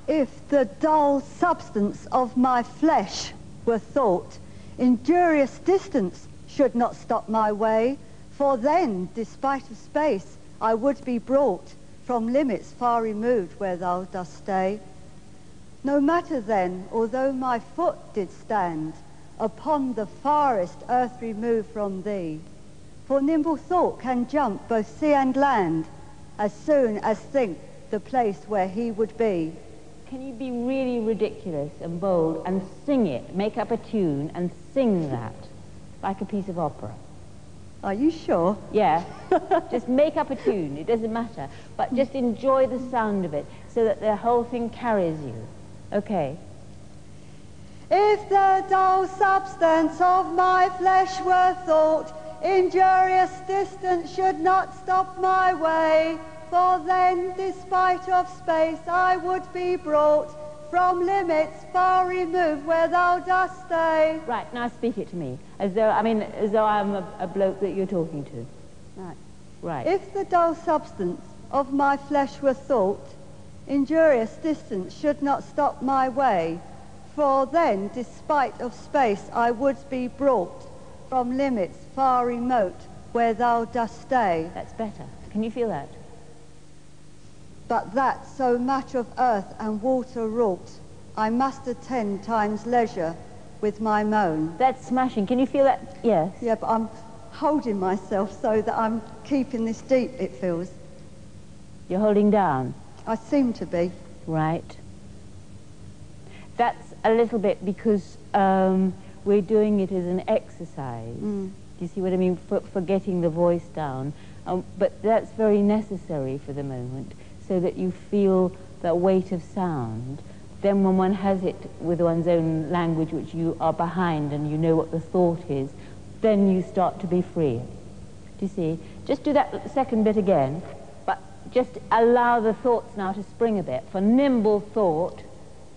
If the dull substance of my flesh were thought, injurious distance should not stop my way, for then, despite of space, I would be brought from limits far removed where thou dost stay. No matter then, although my foot did stand upon the farthest earth removed from thee, for nimble thought can jump both sea and land, as soon as think the place where he would be. Can you be really ridiculous and bold and sing it, make up a tune and sing that like a piece of opera? Are you sure? Yeah. Just make up a tune, it doesn't matter. But just enjoy the sound of it so that the whole thing carries you. Okay. If the dull substance of my flesh were thought, injurious distance should not stop my way, for then, despite of space, I would be brought from limits far removed where thou dost stay. Right, now speak it to me, as though I'm a bloke that you're talking to. Right, right. If the dull substance of my flesh were thought, injurious distance should not stop my way, for then, despite of space, I would be brought from limits far remote where thou dost stay. That's better. Can you feel that? But that so much of earth and water wrought, I must attend time's leisure with my moan. That's smashing. Can you feel that? Yes. Yeah, but I'm holding myself so that I'm keeping this deep, it feels. You're holding down? I seem to be. Right. That's a little bit because we're doing it as an exercise. Do you see what I mean? For getting the voice down. But that's very necessary for the moment, so that you feel the weight of sound. Then when one has it with one's own language, which you are behind and you know what the thought is, then you start to be free. Do you see? Just do that second bit again, but just allow the thoughts now to spring a bit. For nimble thought.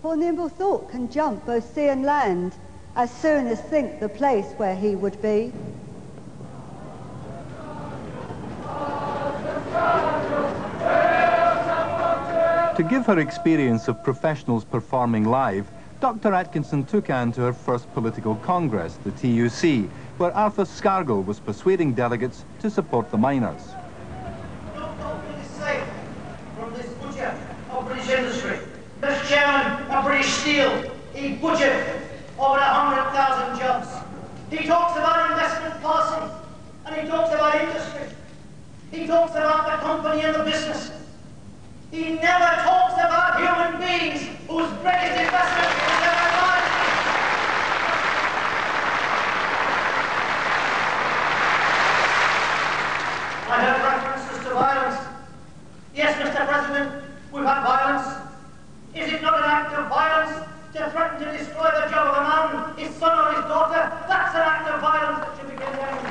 For nimble thought can jump both sea and land, as soon as think the place where he would be. To give her experience of professionals performing live, Dr. Atkinson took Ann to her first political congress, the TUC, where Arthur Scargill was persuading delegates to support the miners. From this butcher of British industry, this chairman of British Steel, he butchered over 100,000 jobs. He talks about investment policy, and he talks about industry. He talks about the company and the business. He never talks about human beings whose greatest investment is their life. I heard references to violence. Yes, Mr. President, we've had violence. Is it not an act of violence to threaten to destroy the job of a man, his son or his daughter? That's an act of violence that should be condemned.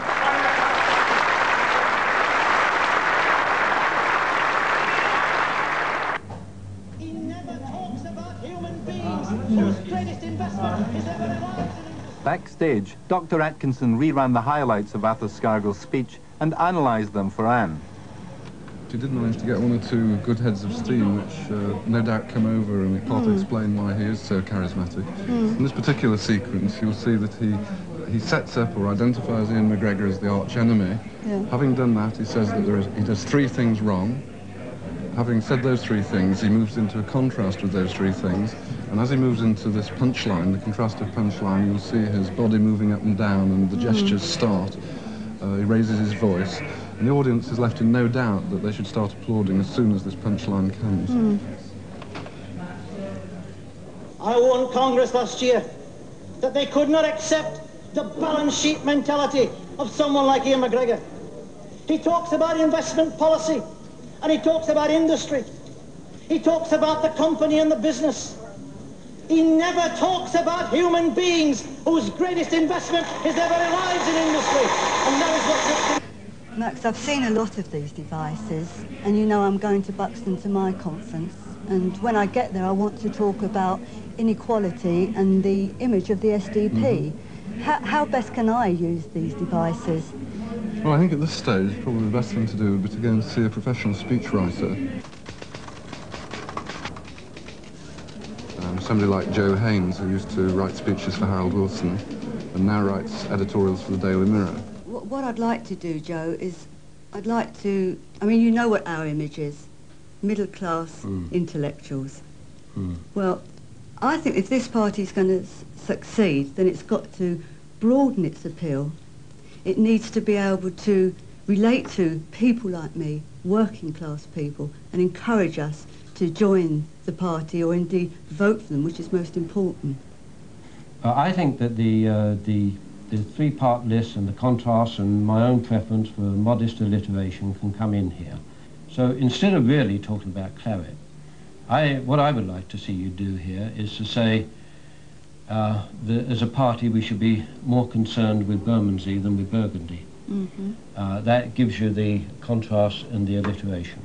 Backstage, Dr. Atkinson reran the highlights of Arthur Scargill's speech and analysed them for Ann. She did manage to get one or two good heads of steam, which no doubt come over and partly explain why he is so charismatic. In this particular sequence, you'll see that he sets up or identifies Ian McGregor as the arch enemy. Having done that, he says that he does three things wrong. Having said those three things, he moves into a contrast with those three things, and as he moves into this punchline, the contrastive punchline, you'll see his body moving up and down and the gestures start. He raises his voice, and the audience is left in no doubt that they should start applauding as soon as this punchline comes. I warned Congress last year that they could not accept the balance sheet mentality of someone like Ian McGregor. He talks about investment policy, and he talks about industry. He talks about the company and the business. He never talks about human beings whose greatest investment is their very lives in industry. And that is what... Max, I've seen a lot of these devices, and you know I'm going to Buxton to my conference, and when I get there I want to talk about inequality and the image of the SDP. How best can I use these devices? Well, I think at this stage, probably the best thing to do would be to go and see a professional speechwriter. Somebody like Joe Haynes, who used to write speeches for Harold Wilson and now writes editorials for the Daily Mirror. What I'd like to do, Joe, is I'd like to, I mean, you know what our image is, middle-class intellectuals. Well, I think if this party's going to succeed, then it's got to broaden its appeal. It needs to be able to relate to people like me, working class people, and encourage us to join the party or indeed vote for them, which is most important. I think that the three-part list and the contrast and my own preference for modest alliteration can come in here. So instead of really talking about claret, what I would like to see you do here is to say as a party we should be more concerned with Bermondsey than with Burgundy. That gives you the contrast and the alliteration.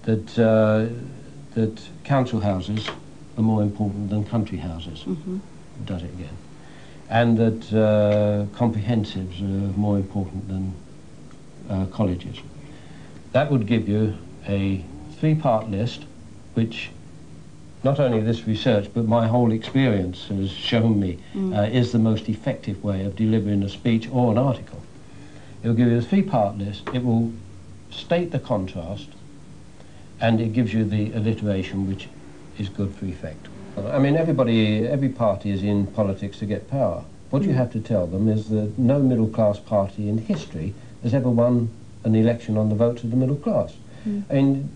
That council houses are more important than country houses. Does it again. And that comprehensives are more important than colleges. That would give you a three-part list, which not only this research, but my whole experience has shown me is the most effective way of delivering a speech or an article. It will give you a three-part list, it will state the contrast, and it gives you the alliteration, which is good for effect. I mean, every party is in politics to get power. What you have to tell them is that no middle-class party in history has ever won an election on the votes of the middle class. I mean,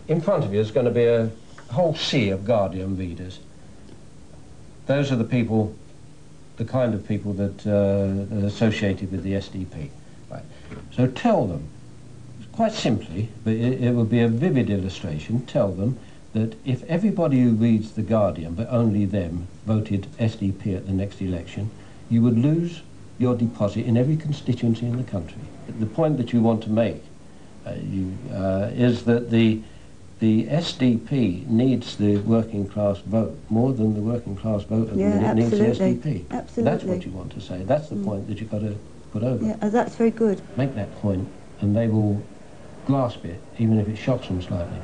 in front of you is going to be a whole sea of Guardian readers. Those are the people, the kind of people that are associated with the SDP. Right. So tell them, quite simply, but it will be a vivid illustration, tell them that if everybody who reads The Guardian, but only them, voted SDP at the next election, you would lose your deposit in every constituency in the country. The point that you want to make is that the SDP needs the working class vote more than the working class vote at the minute needs the SDP. Absolutely. That's what you want to say. That's the point that you've got to put over. Yeah, that's very good. Make that point and they will grasp it, even if it shocks them slightly.